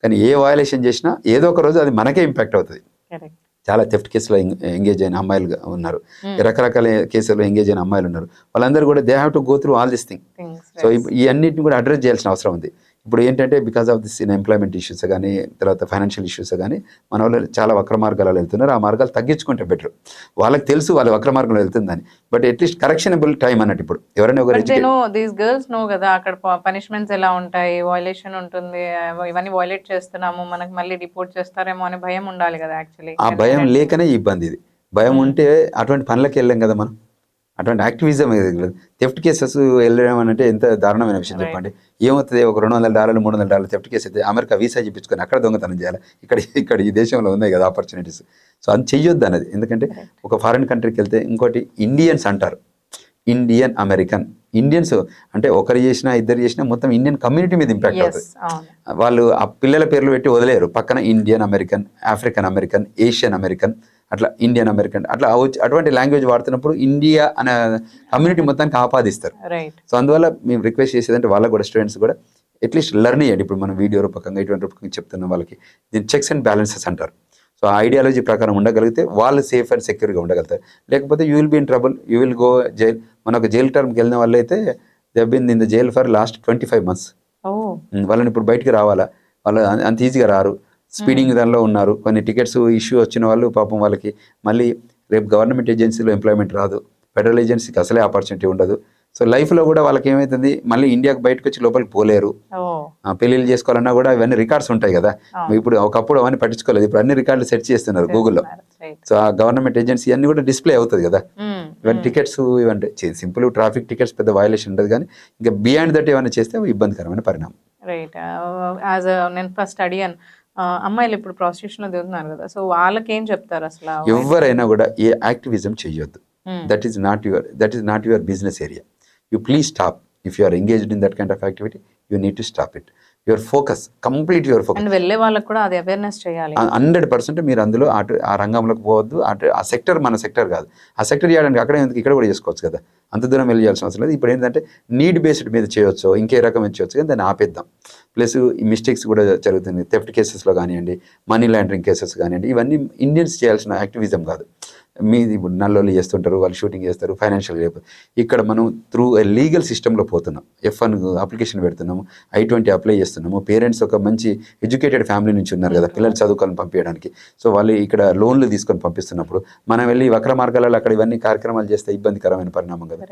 కానీ ఏ వయలేషన్ చేసినా ఏదో ఒక రోజు అది మనకే ఇంపాక్ట్ అవుతుంది. కరెక్ట్. చాలా థెఫ్ట్ కేసులో ఎంగేజ్ అయిన అమ్మాయిలు ఉన్నారు, రకరకాల కేసుల్లో ఎంగేజ్ అయిన అమ్మాయిలు ఉన్నారు. వాళ్ళందరూ కూడా they have to go through all this thing. So ఈ అన్నింటిని కూడా అడ్రస్ చేయాల్సిన అవసరం ఉంది. ఇప్పుడు ఏంటంటే because of this employment issues కానీ, తర్వాత ఫైనాన్షియల్ ఇష్యూస్ కానీ మన వాళ్ళు చాలా వక్ర మార్గాలలో వెళ్తున్నారు. ఆ మార్గాలు తగ్గించుకుంటే బెటర్. వాళ్ళకి తెలుసు వాళ్ళ వక్ర మార్గంలో వెళ్తుందని, బట్ అట్లీస్ట్ కరెక్షనబుల్ టైం అన్నట్టు. ఇప్పుడు ఎవరైనా దీస్ గర్ల్స్ నో కదా అక్కడ పనిష్మెంట్స్ ఎలా ఉంటాయి, వయలేషన్ ఉంటుంది, ఇవన్నీ వయలేట్ చేస్తున్నాము, మనకు మళ్ళీ రిపోర్ట్ చేస్తారేమో అనే భయం ఉండాలి కదా. యాక్చువల్లీ ఆ భయం లేకనే ఈ ఇబ్బంది. ఇది భయం ఉంటే అటువంటి పనులకు వెళ్ళాం కదా మనం. అటువంటి యాక్టివిజం థెఫ్ట్ కేసెస్ వెళ్ళడం అంటే ఎంత దారుణమైన విషయం చెప్పండి. ఏమవుతుంది, ఒక $200 $300 థెఫ్ట్ కేసు అయితే అమెరికా వీసా చూపించుకొని అక్కడ దొంగతనం చేయాలి. ఇక్కడ ఈ దేశంలో ఉన్నాయి కదా ఆపర్చునిటీస్. సో అది చెయ్యొద్దు అన్నది. ఎందుకంటే ఒక ఫారిన్ కంట్రీకి వెళ్తే ఇంకోటి ఇండియన్స్ అంటారు, ఇండియన్ అమెరికన్. ఇండియన్స్ అంటే ఒకరు చేసినా ఇద్దరు చేసినా మొత్తం ఇండియన్ కమ్యూనిటీ మీద ఇంపాక్ట్ అవుతుంది. వాళ్ళు ఆ పిల్లల పేర్లు పెట్టి వదిలేరు. పక్కన Indian American, African American, Asian American, అట్లా ఇండియన్ అమెరికన్ అట్లా అటువంటి లాంగ్వేజ్ వాడుతున్నప్పుడు ఇండియా అనే కమ్యూనిటీ మొత్తానికి ఆపాదిస్తారు. సో అందువల్ల మేము రిక్వెస్ట్ చేసేదంటే వాళ్ళకు కూడా స్టూడెంట్స్ కూడా అట్లీస్ట్ లెర్న్ చేయండి. ఇప్పుడు మనం వీడియో రూపకంగా ఇటువంటి రూపకంగా చెప్తున్నాం వాళ్ళకి. దీన్ని చెక్స్ అండ్ బ్యాలెన్సెస్ అంటారు. సో ఆ ఐడియాలజీ ప్రకారం ఉండగలిగితే వాళ్ళు సేఫ్ అండ్ సెక్యూర్గా ఉండగలుగుతారు. లేకపోతే you will be in trouble, you will go jail. మన ఒక జైల్ టర్మ్కి వెళ్ళిన వాళ్ళు అయితే they have been in the jail for last 25 months. వాళ్ళని ఇప్పుడు బయటికి రావాలా, వాళ్ళు అంత ఈజీగా రారు. స్పీడింగ్ దానిలో ఉన్నారు. కొన్ని టికెట్స్ ఇష్యూ వచ్చిన వాళ్ళు పాపం వాళ్ళకి మళ్ళీ రేపు గవర్నమెంట్ ఏజెన్సీలో ఎంప్లాయ్మెంట్ రాదు, ఫెడరల్ ఏజెన్సీకి అసలే ఆపర్చునిటీ ఉండదు. సో లైఫ్లో కూడా వాళ్ళకి ఏమవుతుంది, మళ్ళీ ఇండియాకి బయటకు వచ్చి లోపలికి పోలేరు. పెళ్ళిళ్ళు చేసుకోవాలన్నా కూడా ఇవన్నీ రికార్డ్స్ ఉంటాయి కదా. ఇప్పుడు ఒకప్పుడు అవన్నీ పట్టించుకోలేదు, ఇప్పుడు అన్ని రికార్డులు సెట్ చేస్తున్నారు గూగుల్లో. సో ఆ గవర్నమెంట్ ఏజెన్సీ అన్ని కూడా డిస్ప్లే అవుతుంది కదా. ఇవన్నీ టికెట్స్ ఇవంటే సింపుల్ ట్రాఫిక్ టికెట్స్ పెద్ద వయలేషన్ ఉండదు, కానీ ఇంకా బియాండ్ దట్ ఏమైనా చేస్తే ఇబ్బందికరమైన పరిణామం. రైట్. నేను ఫస్ట్ అడిగాను, అమ్మాయిలు ఇప్పుడు ప్రాస్టిట్యూషన్ లో దిగుతున్నారు కదా, సో వాళ్ళకి ఏం చెప్తారు అసలు? ఎవరైనా కూడా ఏ యాక్టివిజం చేయొద్దు. That is not your business area. You please stop. If you are engaged in that kind of activity, you need to stop it. Your focus, complete your focus. And వెళ్ళే వాళ్ళకి కూడా అది అవేర్నెస్ చేయాలి. 100% మీరు అందులో ఆ రంగంలోకి పోవద్దు. ఆ సెక్టర్ మన సెక్టర్ కాదు. ఆ సెక్టర్ చేయడానికి అక్కడే ఇక్కడ కూడా చేసుకోవచ్చు కదా. అంత దూరం వెళ్ళి చేయాల్సిన అవసరం లేదు. ఇప్పుడు ఏంటంటే నీడ్ బేస్డ్ మీద చేయొచ్చు, ఇంకే రకమైన చేయొచ్చు, కానీ దాన్ని ఆపేద్దాం. ప్లస్ ఈ మిస్టేక్స్ కూడా జరుగుతుంది. థెఫ్ట్ కేసెస్లో కానివ్వండి, మనీ లాండరింగ్ కేసెస్ కానివ్వండి, ఇవన్నీ ఇండియన్స్ చేయాల్సిన యాక్టివిజం కాదు. మీది ఇప్పుడు నల్లోళ్ళు చేస్తుంటారు, వాళ్ళు షూటింగ్ చేస్తారు, ఫైనాన్షియల్ లేకపోతే. ఇక్కడ మనం త్రూ లీగల్ సిస్టంలో పోతున్నాం. F1 అప్లికేషన్ పెడుతున్నాము, I-20 అప్లై చేస్తున్నాము. పేరెంట్స్ ఒక మంచి ఎడ్యుకేటెడ్ ఫ్యామిలీ నుంచి ఉన్నారు కదా, పిల్లలు చదువుకొని పంపించడానికి. సో వాళ్ళు ఇక్కడ లోన్లు తీసుకొని పంపిస్తున్నప్పుడు మనం వెళ్ళి వక్ర మార్గాలలో అక్కడ ఇవన్నీ కార్యక్రమాలు చేస్తే ఇబ్బందికరమైన పరిణామం కదా.